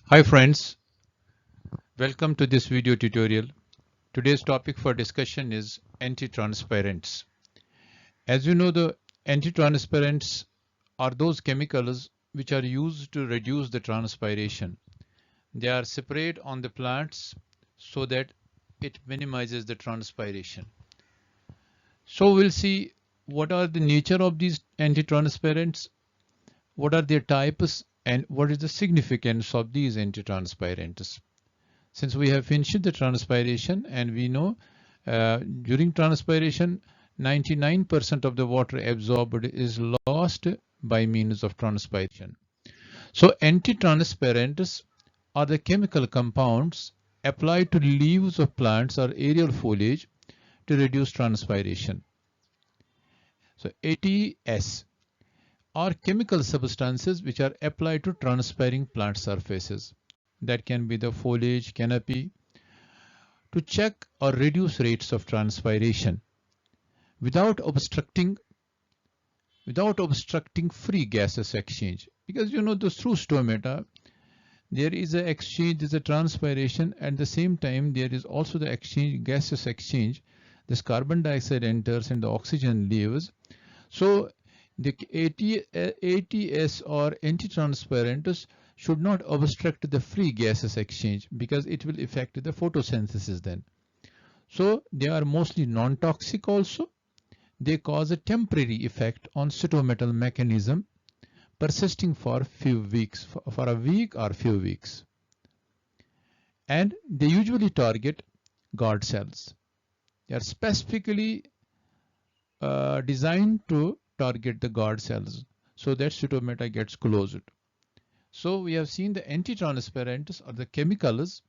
Hi friends, welcome to this video tutorial. Today's topic for discussion is antitransparents. As you know, the antitransparents are those chemicals which are used to reduce the transpiration. They are separate on the plants so that it minimizes the transpiration. So we'll see what are the nature of these antitransparents, what are their types, and what is the significance of these antitransparents. Since we have finished the transpiration and we know during transpiration 99% of the water absorbed is lost by means of transpiration. So antitransparents are the chemical compounds applied to leaves of plants or aerial foliage to reduce transpiration. So ATS are chemical substances which are applied to transpiring plant surfaces. That can be the foliage, canopy, to check or reduce rates of transpiration without obstructing free gases exchange. Because you know through stomata there is a exchange, there is a transpiration, at the same time there is also the exchange, gaseous exchange. This carbon dioxide enters and the oxygen leaves. So the ATS or antitransparents should not obstruct the free gases exchange because it will affect the photosynthesis then. So they are mostly non-toxic also. They cause a temporary effect on cytometal mechanism persisting for few weeks, for a week or few weeks. And they usually target guard cells. They are specifically designed to target the guard cells so that cytometa gets closed. So we have seen the antitransparents are the chemicals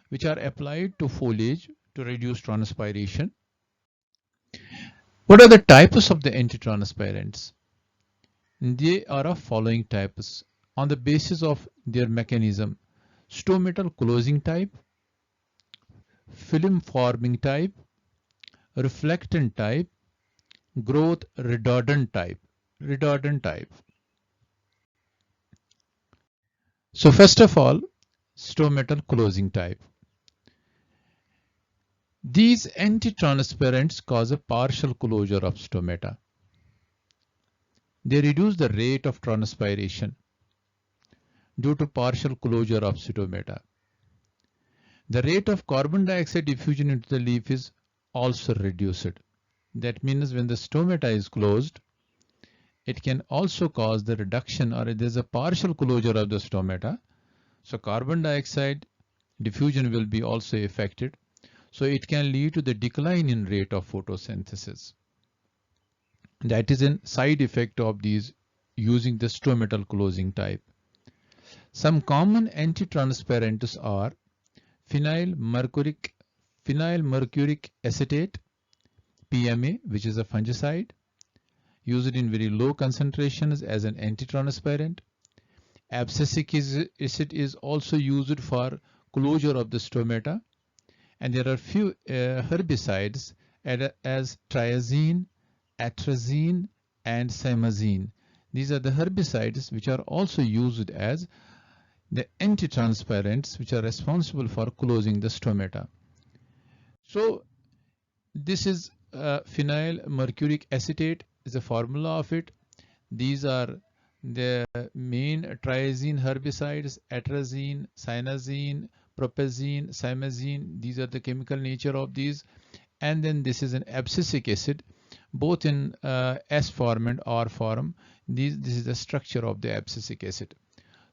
which are applied to foliage to reduce transpiration. What are the types of the antitransparents? They are of following types on the basis of their mechanism: stomatal closing type, film forming type, reflectant type, growth retardant type. So first of all, stomatal closing type. These antitransparents cause a partial closure of stomata. They reduce the rate of transpiration due to partial closure of stomata. The rate of carbon dioxide diffusion into the leaf is also reduced. That means when the stomata is closed, it can also cause the reduction, or there's a partial closure of the stomata. So carbon dioxide diffusion will be also affected. So it can lead to the decline in rate of photosynthesis. That is a side effect of these using the stomatal closing type. Some common antitransparents are phenyl mercuric acetate, PMA, which is a fungicide, used in very low concentrations as an antitransparent. Abscisic acid is also used for closure of the stomata. And there are few herbicides as triazine, atrazine, and simazine. These are the herbicides which are also used as the antitransparents which are responsible for closing the stomata. So this is phenyl mercuric acetate is the formula of it. These are the main triazine herbicides: atrazine, cyanazine, propazine, simazine. These are the chemical nature of these. And then this is an abscisic acid, both in S form and R form. This is the structure of the abscisic acid.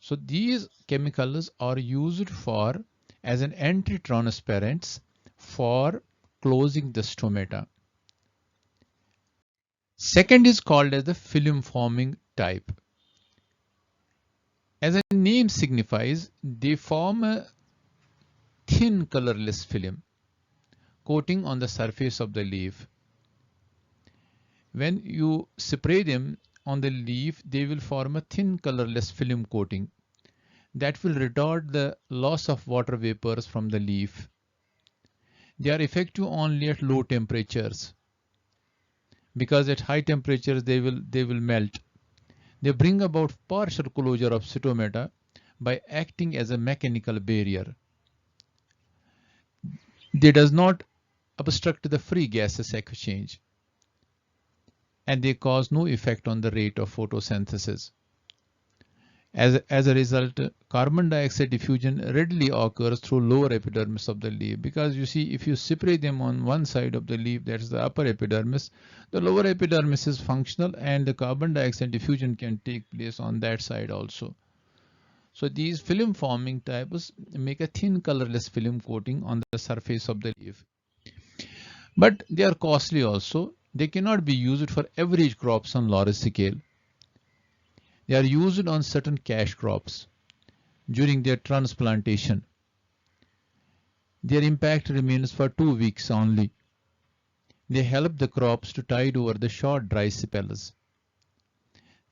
So these chemicals are used for as an antitransparents for closing the stomata. Second is called as the film forming type. As the name signifies, they form a thin colorless film coating on the surface of the leaf. When you spray them on the leaf, they will form a thin colorless film coating that will retard the loss of water vapors from the leaf. They are effective only at low temperatures because at high temperatures they will melt. They bring about partial closure of stomata, by acting as a mechanical barrier. They does not obstruct the free gases exchange, and they cause no effect on the rate of photosynthesis. As a result, carbon dioxide diffusion readily occurs through lower epidermis of the leaf, because you see, if you spray them on one side of the leaf, that's the upper epidermis, the lower epidermis is functional and the carbon dioxide diffusion can take place on that side also. So these film forming types make a thin colorless film coating on the surface of the leaf. But they are costly also. They cannot be used for average crops on large scale. They are used on certain cash crops during their transplantation. Their impact remains for 2 weeks only. They help the crops to tide over the short dry spells.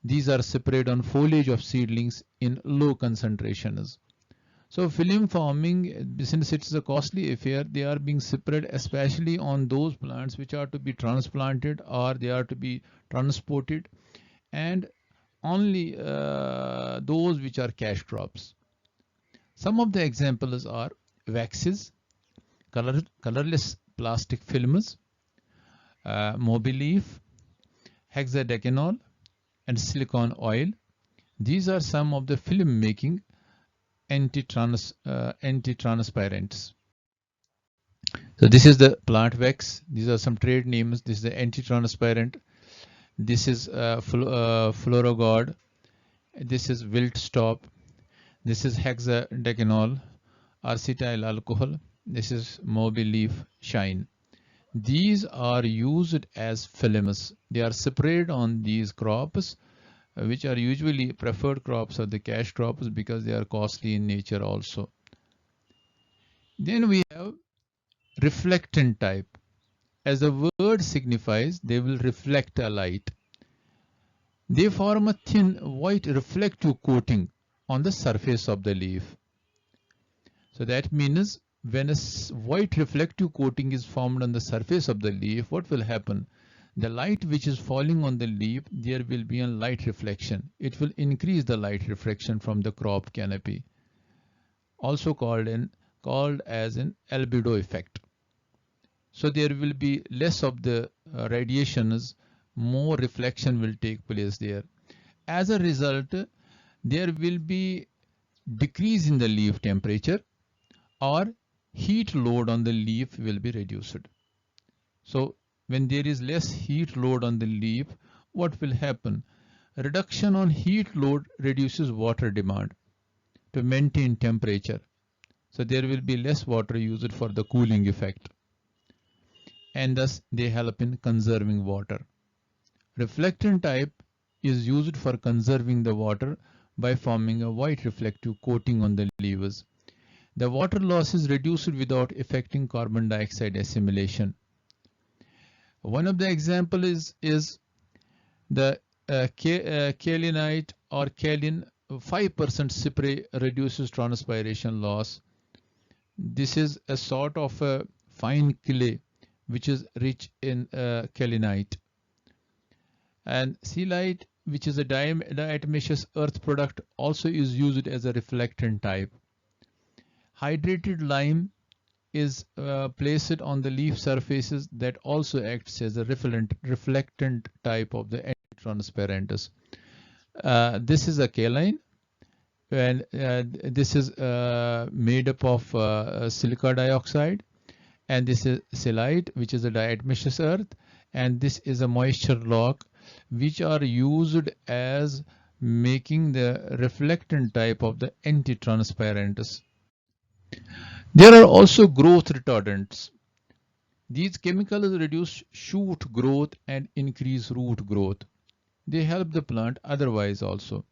These are sprayed on foliage of seedlings in low concentrations. So film forming, since it's a costly affair, they are being sprayed especially on those plants which are to be transplanted or they are to be transported, and only those which are cash crops. Some of the examples are waxes, colorless plastic films, mobile leaf, hexadecanol, and silicone oil. These are some of the film making antitransparents. So this is the plant wax. These are some trade names. This is the antitransparent. This is fluorogod. This is wilt stop. This is hexadecanol, acetyl alcohol. This is mobile leaf shine. These are used as films. They are sprayed on these crops, which are usually preferred crops or the cash crops, because they are costly in nature also. Then we have reflectant type. As the word signifies, they will reflect a light. They form a thin white reflective coating on the surface of the leaf. So that means when a white reflective coating is formed on the surface of the leaf, what will happen? The light which is falling on the leaf, there will be a light reflection. It will increase the light reflection from the crop canopy, also called as an albedo effect. So there will be less of the radiations, more reflection will take place there. As a result, there will be decrease in the leaf temperature, or heat load on the leaf will be reduced. So when there is less heat load on the leaf, what will happen? Reduction on heat load reduces water demand to maintain temperature. So there will be less water used for the cooling effect, and thus they help in conserving water. Reflectant type is used for conserving the water by forming a white reflective coating on the leaves. The water loss is reduced without affecting carbon dioxide assimilation. One of the examples is the kaolinite or kaolin. 5% spray reduces transpiration loss. This is a sort of a fine clay which is rich in kaolinite. And sealite, which is a diatomaceous earth product, also is used as a reflectant type. Hydrated lime is placed on the leaf surfaces, that also acts as a reflectant type of the antitransparents. This is a kaolin, and this is made up of silica dioxide, and this is sealite, which is a diatomaceous earth, and this is a moisture lock, which are used as making the reflectant type of the antitransparents. There are also growth retardants. These chemicals reduce shoot growth and increase root growth. They help the plant otherwise also.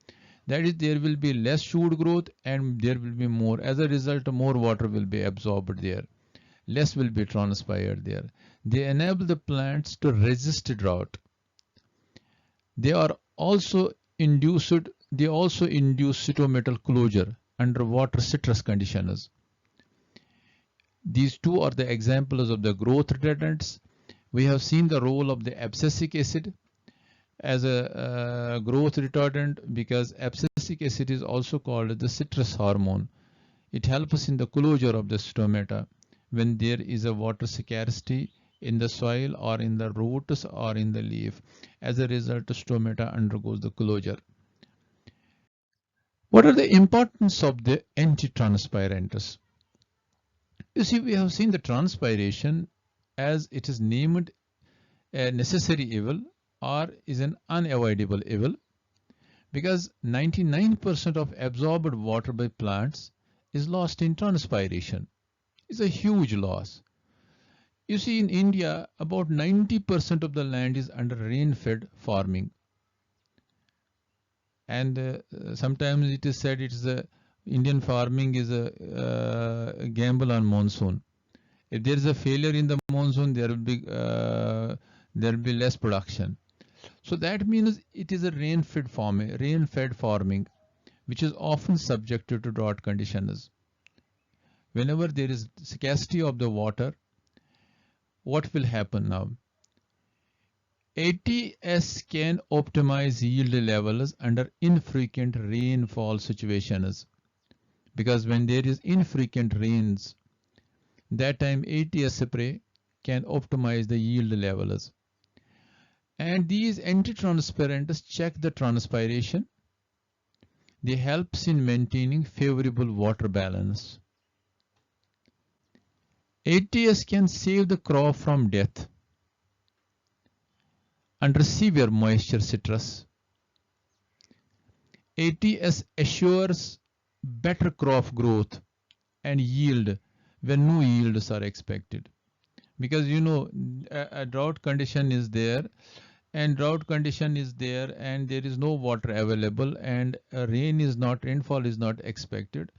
That is, there will be less shoot growth and there will be more. As a result, more water will be absorbed there. Less will be transpired there. They enable the plants to resist drought. They also induce cytometal closure under water stress conditions. These two are the examples of the growth retardants. We have seen the role of the abscisic acid. as a growth retardant because abscisic acid is also called the citrus hormone. It helps in the closure of the stomata when there is a water scarcity in the soil or in the roots or in the leaf. As a result, stomata undergoes the closure. What are the importance of the antitransparents? You see, we have seen the transpiration as it is named a necessary evil or is an unavoidable evil because 99% of absorbed water by plants is lost in transpiration. It's a huge loss. You see, in India, about 90% of the land is under rain-fed farming. And sometimes it is said it's the Indian farming is a gamble on monsoon. If there is a failure in the monsoon, there will be less production. So that means it is a rain-fed farming, which is often subjected to drought conditions. Whenever there is scarcity of the water, what will happen now? ATS can optimize yield levels under infrequent rainfall situations because when there is infrequent rains, that time ATS spray can optimize the yield levels. And these antitransparents check the transpiration. They helps in maintaining favorable water balance. ATS can save the crop from death under severe moisture stress. ATS assures better crop growth and yield when no yields are expected. Because you know a drought condition is there and there is no water available and rainfall is not expected.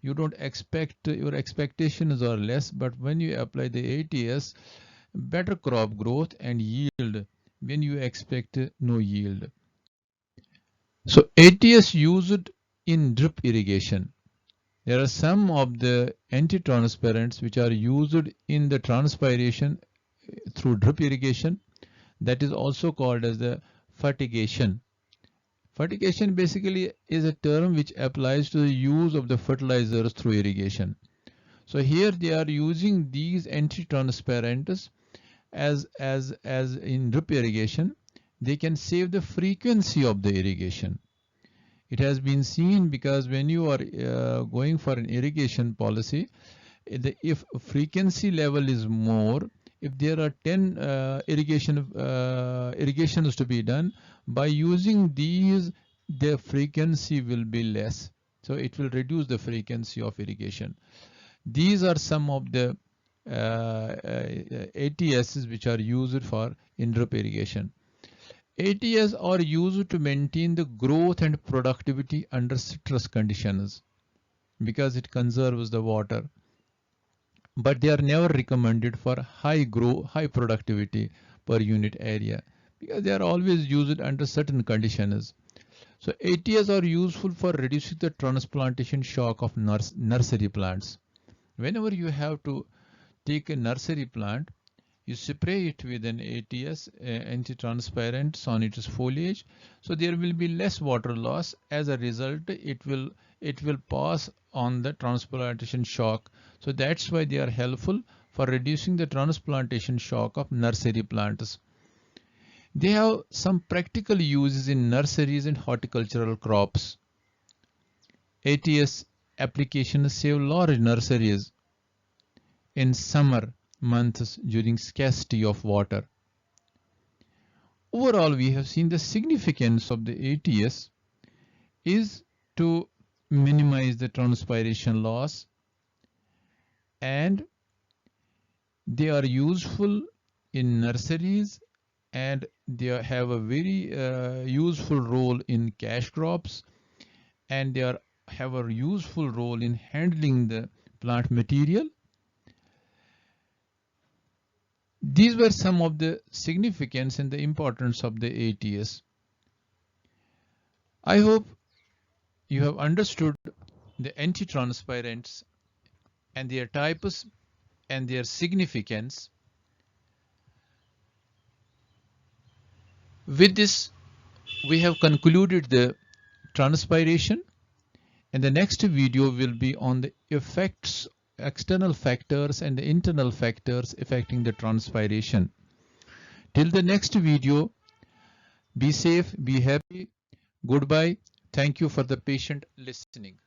You don't expect, your expectations are less, but when you apply the ATS, better crop growth and yield when you expect no yield. So ATS used in drip irrigation. There are some of the antitransparents which are used in the transpiration through drip irrigation. That is also called as the fertigation. Fertigation basically is a term which applies to the use of the fertilizers through irrigation. So here they are using these antitransparents as in drip irrigation. They can save the frequency of the irrigation. It has been seen because when you are going for an irrigation policy, if frequency level is more, if there are 10 irrigations to be done, by using these, the frequency will be less. So it will reduce the frequency of irrigation. These are some of the ATSs which are used for in-drip irrigation. ATS are used to maintain the growth and productivity under stress conditions because it conserves the water. But they are never recommended for high productivity per unit area because they are always used under certain conditions. So ATS are useful for reducing the transplantation shock of nursery plants. Whenever you have to take a nursery plant, you spray it with an ATS, antitransparents, on its foliage, so there will be less water loss. As a result, it will pass on the transplantation shock. So that's why they are helpful for reducing the transplantation shock of nursery plants. They have some practical uses in nurseries and horticultural crops. ATS applications save large nurseries in summer months during scarcity of water. Overall, we have seen the significance of the ATS is to minimize the transpiration loss, and they are useful in nurseries and they have a very useful role in cash crops, and they have a useful role in handling the plant material. These were some of the significance and the importance of the ATS. I hope you have understood the antitransparents and their types and their significance. With this, we have concluded the transpiration, and the next video will be on the effects, external factors and the internal factors affecting the transpiration. Till the next video, be safe, be happy, goodbye. Thank you for the patient listening.